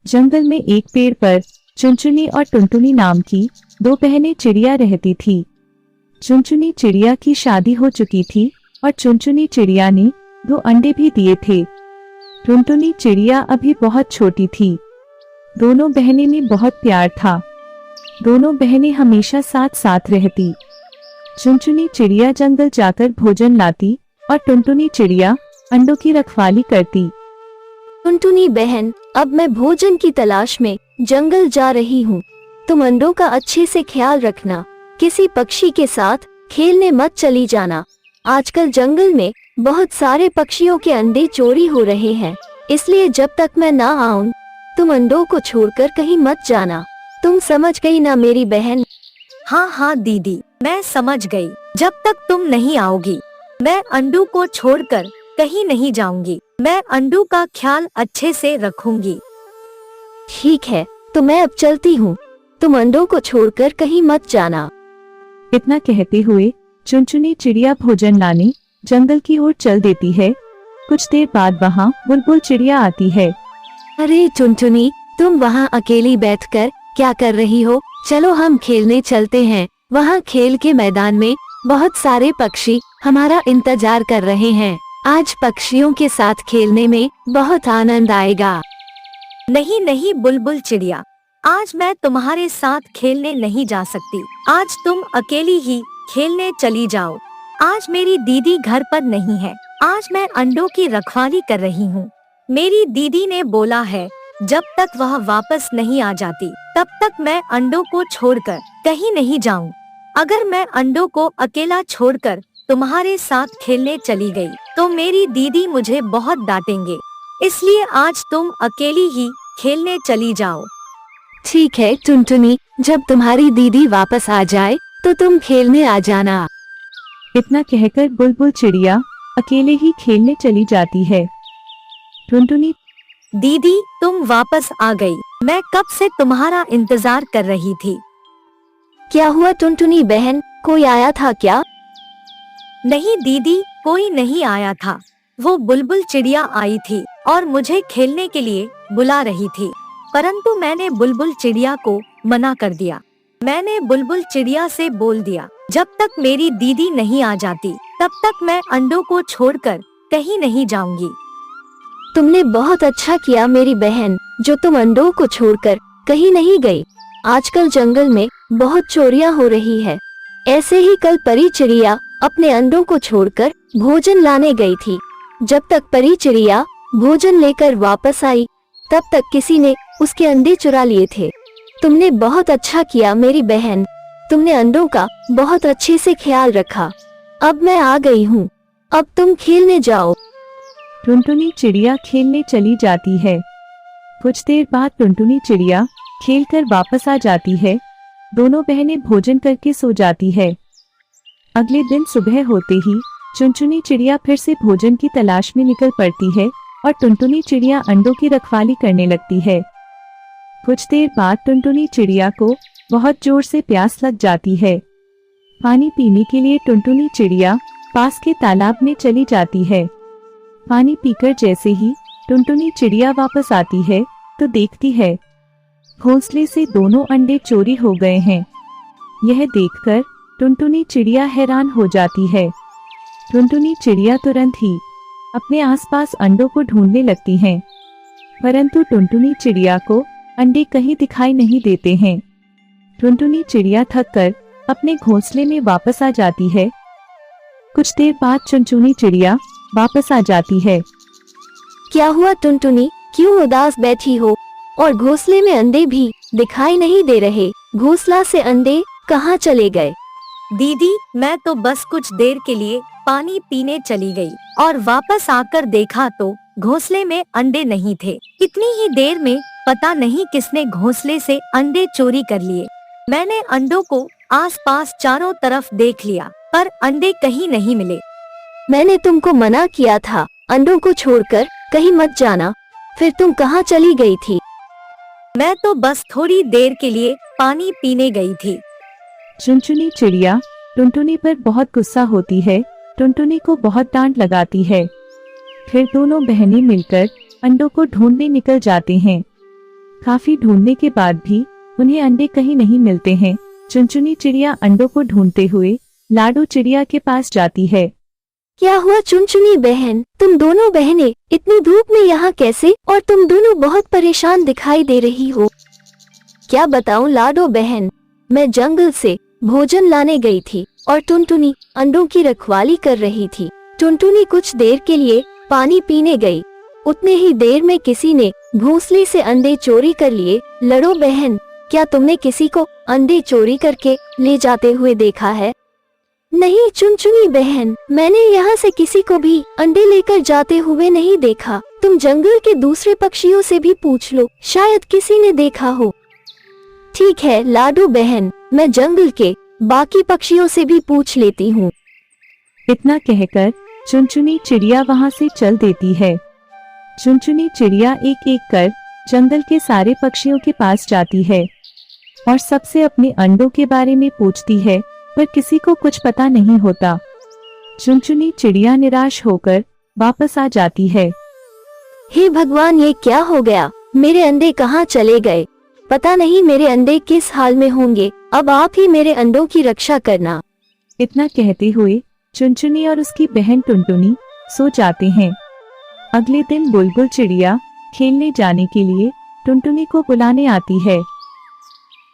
जंगल में एक पेड़ पर चुनचुनी और टुनटुनी नाम की दो बहनें चिड़िया रहती थी। चुनचुनी चिड़िया की शादी हो चुकी थी और चुनचुनी चिड़िया ने 2 अंडे भी दिए थे। टुनटुनी चिड़िया अभी बहुत छोटी थी। दोनों बहनें में बहुत प्यार था। दोनों बहनें हमेशा साथ साथ रहती। चुनचुनी चिड़िया जंगल जाकर भोजन लाती और टुनटुनी चिड़िया अंडों की रखवाली करती। टुनटुनी बहन, अब मैं भोजन की तलाश में जंगल जा रही हूँ। तुम अंडों का अच्छे से ख्याल रखना। किसी पक्षी के साथ खेलने मत चली जाना। आजकल जंगल में बहुत सारे पक्षियों के अंडे चोरी हो रहे हैं, इसलिए जब तक मैं ना आऊं, तुम अंडों को छोड़कर कहीं मत जाना। तुम समझ गई ना मेरी बहन? हाँ हाँ दीदी, मैं समझ गई। जब तक तुम नहीं आओगी, मैं अंडों को छोड़कर कहीं नहीं जाऊंगी। मैं अंडों का ख्याल अच्छे से रखूंगी। ठीक है, तो मैं अब चलती हूँ। तुम अंडों को छोड़कर कहीं मत जाना। इतना कहते हुए चुनचुनी चिड़िया भोजन लाने जंगल की ओर चल देती है। कुछ देर बाद वहाँ बुलबुल चिड़िया आती है। अरे चुनचुनी, तुम वहाँ अकेली बैठकर क्या कर रही हो? चलो हम खेलने चलते हैं। वहाँ खेल के मैदान में बहुत सारे पक्षी हमारा इंतजार कर रहे हैं। आज पक्षियों के साथ खेलने में बहुत आनंद आएगा। नहीं नहीं बुलबुल चिड़िया, आज मैं तुम्हारे साथ खेलने नहीं जा सकती। आज तुम अकेली ही खेलने चली जाओ। आज मेरी दीदी घर पर नहीं है। आज मैं अंडों की रखवाली कर रही हूँ। मेरी दीदी ने बोला है जब तक वह वापस नहीं आ जाती तब तक मैं अंडों को छोड़कर कहीं नहीं जाऊँ। अगर मैं अंडों को अकेला छोड़कर तुम्हारे साथ खेलने चली गई तो मेरी दीदी मुझे बहुत डांटेंगे। इसलिए आज तुम अकेली ही खेलने चली जाओ। ठीक है टुनटुनी, जब तुम्हारी दीदी वापस आ जाए तो तुम खेलने आ जाना। इतना कहकर बुलबुल चिड़िया अकेले ही खेलने चली जाती है। टुनटुनी, दीदी तुम वापस आ गई। मैं कब से तुम्हारा इंतजार कर रही थी। क्या हुआ टुनटुनी बहन, कोई आया था क्या? नहीं दीदी, कोई नहीं आया था। वो बुलबुल चिड़िया आई थी और मुझे खेलने के लिए बुला रही थी, परंतु मैंने बुलबुल चिड़िया को मना कर दिया। मैंने बुलबुल चिड़िया से बोल दिया जब तक मेरी दीदी नहीं आ जाती तब तक मैं अंडों को छोड़कर कहीं नहीं जाऊंगी। तुमने बहुत अच्छा किया मेरी बहन, जो तुम अंडों को छोड़कर कहीं नहीं गई। आजकल जंगल में बहुत चोरियां हो रही है। ऐसे ही कल परी चिड़िया अपने अंडों को छोड़कर भोजन लाने गई थी। जब तक परी चिड़िया भोजन लेकर वापस आई तब तक किसी ने उसके अंडे चुरा लिए थे। तुमने बहुत अच्छा किया मेरी बहन, तुमने अंडों का बहुत अच्छे से ख्याल रखा। अब मैं आ गई हूँ, अब तुम खेलने जाओ। टुनटुनी चिड़िया खेलने चली जाती है। कुछ देर बाद टुनटुनी चिड़िया खेलकर वापस आ जाती है। दोनों बहनें भोजन करके सो जाती है। अगले दिन सुबह होते ही चुनचुनी चिड़िया फिर से भोजन की तलाश में निकल पड़ती है और टुनटुनी चिड़िया अंडों की रखवाली करने लगती है। कुछ देर बाद टुनटुनी चिड़िया को बहुत जोर से प्यास लग जाती है। पानी पीने के लिए टुनटुनी चिड़िया पास के तालाब में चली जाती है। पानी पीकर जैसे ही टुनटुनी चिड़िया वापस आती है तो देखती है घोंसले से दोनों अंडे चोरी हो गए हैं। यह देखकर टुनटुनी चिड़िया हैरान हो जाती है। टुनटुनी चिड़िया तुरंत ही अपने आसपास अंडों को ढूंढने लगती हैं, परंतु टुनटुनी चिड़िया को अंडे कहीं दिखाई नहीं देते हैं। टुनटुनी चिड़िया थककर अपने घोंसले में वापस आ जाती है। कुछ देर बाद चुनचुनी चिड़िया वापस आ जाती है। क्या हुआ टुनटुनी, क्यों उदास बैठी हो? और घोंसले में अंडे भी दिखाई नहीं दे रहे। घोंसला से अंडे कहाँ चले गए? दीदी, मैं तो बस कुछ देर के लिए पानी पीने चली गई और वापस आकर देखा तो घोंसले में अंडे नहीं थे। इतनी ही देर में पता नहीं किसने घोंसले से अंडे चोरी कर लिए। मैंने अंडों को आसपास चारों तरफ देख लिया पर अंडे कहीं नहीं मिले। मैंने तुमको मना किया था अंडों को छोड़कर कहीं मत जाना, फिर तुम कहाँ चली गई थी? मैं तो बस थोड़ी देर के लिए पानी पीने गई थी। चुनचुनी चिड़िया टुनटुनी पर बहुत गुस्सा होती है। टुनटुनी को बहुत डांट लगाती है। फिर दोनों बहनें मिलकर अंडों को ढूंढने निकल जाते हैं। काफी ढूंढने के बाद भी उन्हें अंडे कहीं नहीं मिलते हैं। चुनचुनी चिड़िया अंडों को ढूंढते हुए लाडो चिड़िया के पास जाती है। क्या हुआ चुनचुनी बहन, तुम दोनों बहनें इतनी धूप में यहाँ कैसे? और तुम दोनों बहुत परेशान दिखाई दे रही हो। क्या बताऊं लाडो बहन, मैं जंगल से भोजन लाने गई थी और टुनटुनी अंडों की रखवाली कर रही थी। टुनटुनी कुछ देर के लिए पानी पीने गई, उतने ही देर में किसी ने घोंसले से अंडे चोरी कर लिए। लड़ो बहन, क्या तुमने किसी को अंडे चोरी करके ले जाते हुए देखा है? नहीं चुनचुनी बहन, मैंने यहाँ से किसी को भी अंडे लेकर जाते हुए नहीं देखा। तुम जंगल के दूसरे पक्षियों से भी पूछ लो, शायद किसी ने देखा हो। ठीक है लाडो बहन, मैं जंगल के बाकी पक्षियों से भी पूछ लेती हूँ। इतना कहकर चुनचुनी चिड़िया वहाँ से चल देती है। चुनचुनी चिड़िया एक एक कर जंगल के सारे पक्षियों के पास जाती है और सबसे अपने अंडों के बारे में पूछती है, पर किसी को कुछ पता नहीं होता। चुनचुनी चिड़िया निराश होकर वापस आ जाती है। हे भगवान, ये क्या हो गया? मेरे अंडे कहाँ चले गए? पता नहीं मेरे अंडे किस हाल में होंगे। अब आप ही मेरे अंडों की रक्षा करना। इतना कहते हुए चुनचुनी और उसकी बहन टुनटुनी सो जाते हैं। अगले दिन बुलबुल चिड़िया खेलने जाने के लिए टुनटुनी को बुलाने आती है।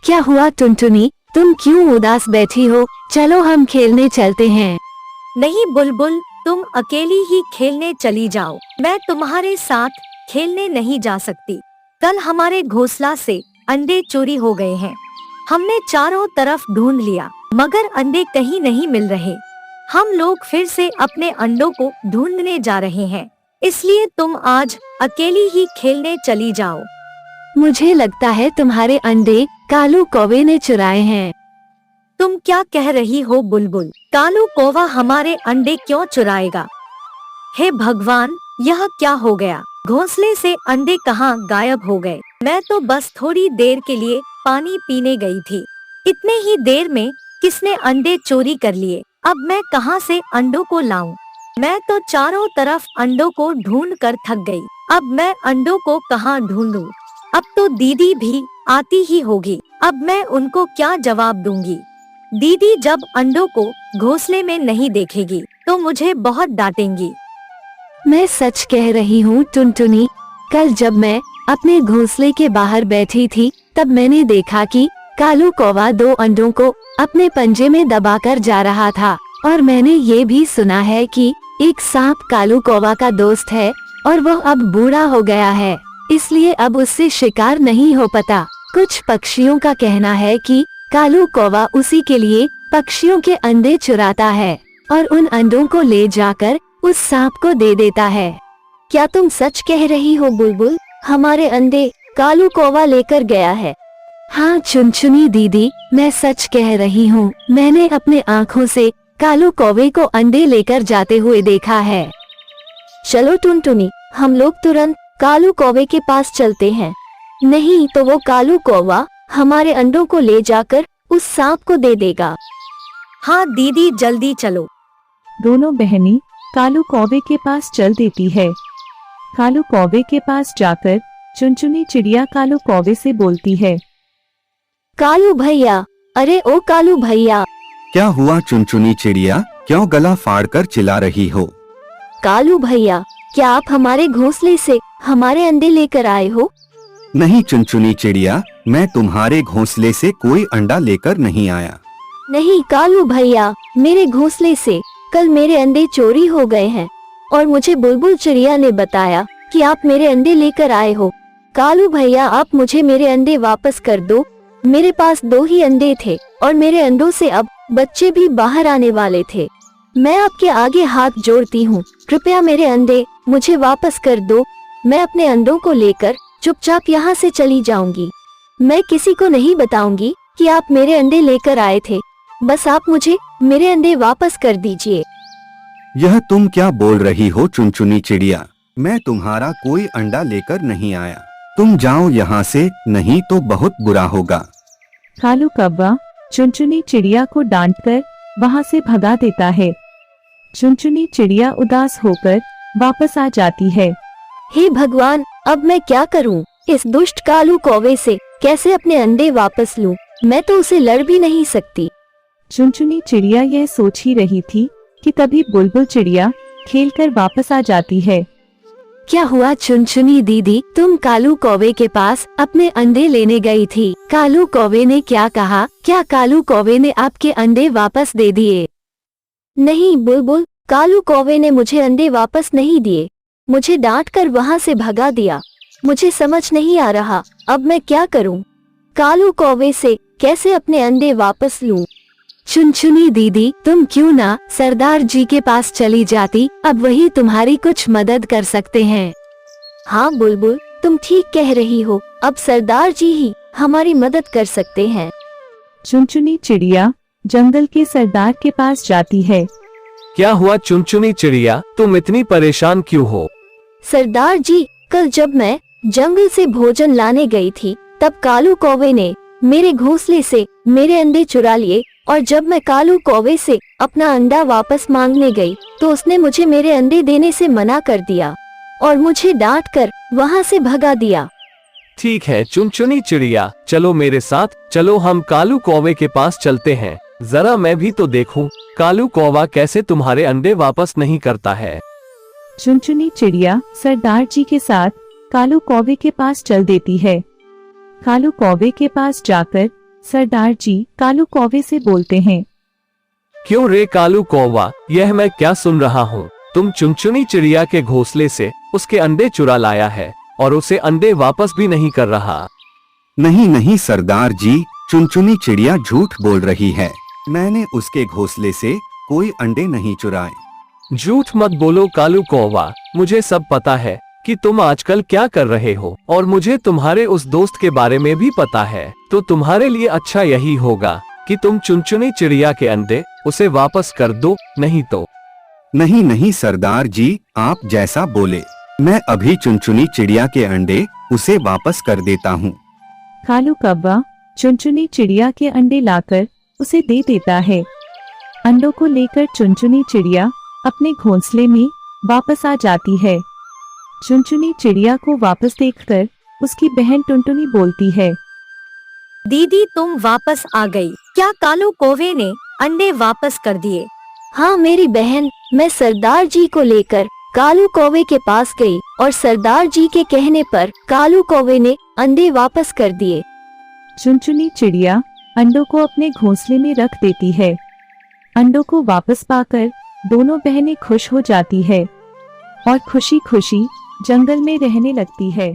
क्या हुआ टुनटुनी, तुम क्यों उदास बैठी हो? चलो हम खेलने चलते हैं। नहीं बुलबुल, तुम अकेली ही खेलने चली जाओ। मैं तुम्हारे साथ खेलने नहीं जा सकती। कल हमारे घोंसला से अंडे चोरी हो गए हैं। हमने चारों तरफ ढूंढ लिया, मगर अंडे कहीं नहीं मिल रहे। हम लोग फिर से अपने अंडों को ढूंढने जा रहे हैं, इसलिए तुम आज अकेली ही खेलने चली जाओ। मुझे लगता है तुम्हारे अंडे कालू कौवे ने चुराए हैं। तुम क्या कह रही हो बुलबुल? कालू कौवा हमारे अंडे क्यों चुराएगा? हे भगवान, यह क्या हो गया? घोंसले से अंडे कहाँ गायब हो गए? मैं तो बस थोड़ी देर के लिए पानी पीने गई थी। इतने ही देर में किसने अंडे चोरी कर लिए? अब मैं कहाँ से अंडों को लाऊं? मैं तो चारों तरफ अंडों को ढूंढ कर थक गई। अब मैं अंडों को कहाँ ढूंढूं? अब तो दीदी भी आती ही होगी। अब मैं उनको क्या जवाब दूंगी? दीदी जब अंडों को घोंसले में नहीं देखेगी तो मुझे बहुत डांटेंगी। मैं सच कह रही हूँ टुनटुनी, कल जब मैं अपने घोंसले के बाहर बैठी थी तब मैंने देखा कि कालू कौवा 2 अंडों को अपने पंजे में दबाकर जा रहा था। और मैंने ये भी सुना है कि एक सांप कालू कौवा का दोस्त है और वह अब बूढ़ा हो गया है, इसलिए अब उससे शिकार नहीं हो पाता। कुछ पक्षियों का कहना है कि कालू कौवा उसी के लिए पक्षियों के अंडे चुराता है और उन अंडों को ले जाकर उस सांप को दे देता है। क्या तुम सच कह रही हो बुलबुल? हमारे अंडे कालू कौवा लेकर गया है। हाँ चुनचुनी दीदी, मैं सच कह रही हूँ। मैंने अपने आँखों से कालू कौवे को अंडे लेकर जाते हुए देखा है। चलो टुनटुनी, हम लोग तुरंत कालू कौवे के पास चलते हैं, नहीं तो वो कालू कौवा हमारे अंडों को ले जाकर उस सांप को दे देगा। हाँ दीदी, जल्दी चलो। दोनों बहनें कालू कौवे के पास चल देती है। कालू कौवे के पास जाकर चुनचुनी चिड़िया कालू कौवे से बोलती है। कालू भैया, अरे ओ कालू भैया। क्या हुआ चुनचुनी चिड़िया, क्यों गला फाड़कर चिल्ला रही हो? कालू भैया, क्या आप हमारे घोंसले से हमारे अंडे लेकर आए हो? नहीं चुनचुनी चिड़िया, मैं तुम्हारे घोंसले से कोई अंडा लेकर नहीं आया। नहीं कालू भैया, मेरे घोंसले से कल मेरे अंडे चोरी हो गए हैं और मुझे बुलबुल चिड़िया ने बताया कि आप मेरे अंडे लेकर आए हो। कालू भैया, आप मुझे मेरे अंडे वापस कर दो। मेरे पास 2 ही अंडे थे और मेरे अंडों से अब बच्चे भी बाहर आने वाले थे। मैं आपके आगे हाथ जोड़ती हूँ, कृपया मेरे अंडे मुझे वापस कर दो। मैं अपने अंडों को लेकर चुपचाप यहाँ से चली जाऊंगी। मैं किसी को नहीं बताऊंगी कि आप मेरे अंडे लेकर आए थे। बस आप मुझे मेरे अंडे वापस कर दीजिए। यह तुम क्या बोल रही हो चुनचुनी चिड़िया? मैं तुम्हारा कोई अंडा लेकर नहीं आया। तुम जाओ यहाँ से, नहीं तो बहुत बुरा होगा। कालू कौवा चुनचुनी चिड़िया को डांटकर वहाँ से भगा देता है। चुनचुनी चिड़िया उदास होकर वापस आ जाती है। हे भगवान, अब मैं क्या करूं? इस दुष्ट कालू कौवे से कैसे अपने अंडे वापस लूं? मैं तो उसे लड़ भी नहीं सकती। चुनचुनी चिड़िया यह सोच ही रही थी कि तभी बुलबुल चिड़िया खेलकर वापस आ जाती है। क्या हुआ चुनचुनी दीदी, तुम कालू कौवे के पास अपने अंडे लेने गई थी। कालू कौवे ने क्या कहा? क्या कालू कौवे ने आपके अंडे वापस दे दिए? नहीं बुलबुल, कालू कौवे ने मुझे अंडे वापस नहीं दिए। मुझे डांट कर वहाँ से भगा दिया। मुझे समझ नहीं आ रहा अब मैं क्या करूँ। कालू कौवे से कैसे अपने अंडे वापस लूँ? चुनचुनी दीदी, तुम क्यों ना सरदार जी के पास चली जाती, अब वही तुम्हारी कुछ मदद कर सकते हैं। हाँ बुलबुल, तुम ठीक कह रही हो, अब सरदार जी ही हमारी मदद कर सकते हैं। चुनचुनी चिड़िया जंगल के सरदार के पास जाती है। क्या हुआ चुनचुनी चिड़िया, तुम इतनी परेशान क्यों हो? सरदार जी, कल जब मैं जंगल से भोजन लाने गई थी तब कालू कौवे ने मेरे घोंसले से मेरे अंडे चुरा लिए, और जब मैं कालू कौवे से अपना अंडा वापस मांगने गई तो उसने मुझे मेरे अंडे देने से मना कर दिया और मुझे डांट कर वहाँ से भगा दिया। ठीक है चुनचुनी चिड़िया, चलो मेरे साथ, चलो हम कालू कौवे के पास चलते हैं। जरा मैं भी तो देखूं कालू कौवा कैसे तुम्हारे अंडे वापस नहीं करता है। चुनचुनी चिड़िया सरदार जी के साथ कालू कौवे के पास चल देती है। कालू कौवे के पास जाकर सरदार जी कालू कौवे से बोलते हैं। क्यों रे कालू कौवा, यह मैं क्या सुन रहा हूँ? तुम चुनचुनी चिड़िया के घोंसले से उसके अंडे चुरा लाया है और उसे अंडे वापस भी नहीं कर रहा। नहीं नहीं सरदार जी, चुनचुनी चिड़िया झूठ बोल रही है। मैंने उसके घोंसले से कोई अंडे नहीं चुराए। झूठ मत बोलो कालू कौवा, मुझे सब पता है कि तुम आजकल क्या कर रहे हो, और मुझे तुम्हारे उस दोस्त के बारे में भी पता है। तो तुम्हारे लिए अच्छा यही होगा कि तुम चुनचुनी चिड़िया के अंडे उसे वापस कर दो, नहीं तो। नहीं नहीं सरदार जी, आप जैसा बोले, मैं अभी चुनचुनी चिड़िया के अंडे उसे वापस कर देता हूँ। कालू कौवा चुनचुनी चिड़िया के अंडे लाकर उसे दे देता है। अंडों को लेकर चुनचुनी चिड़िया अपने घोंसले में वापस आ जाती है। चुनचुनी चिड़िया को वापस देखकर उसकी बहन टुनटुनी बोलती है। दीदी तुम वापस आ गई, क्या कालू कौवे ने अंडे वापस कर दिए? हाँ मेरी बहन, मैं सरदार जी को लेकर कालू कौवे के पास गई और सरदार जी के कहने पर कालू कौवे ने अंडे वापस कर दिए। चुनचुनी चिड़िया अंडों को अपने घोंसले में रख देती है। अंडों को वापस पाकर दोनों बहनें खुश हो जाती है और खुशी खुशी जंगल में रहने लगती है।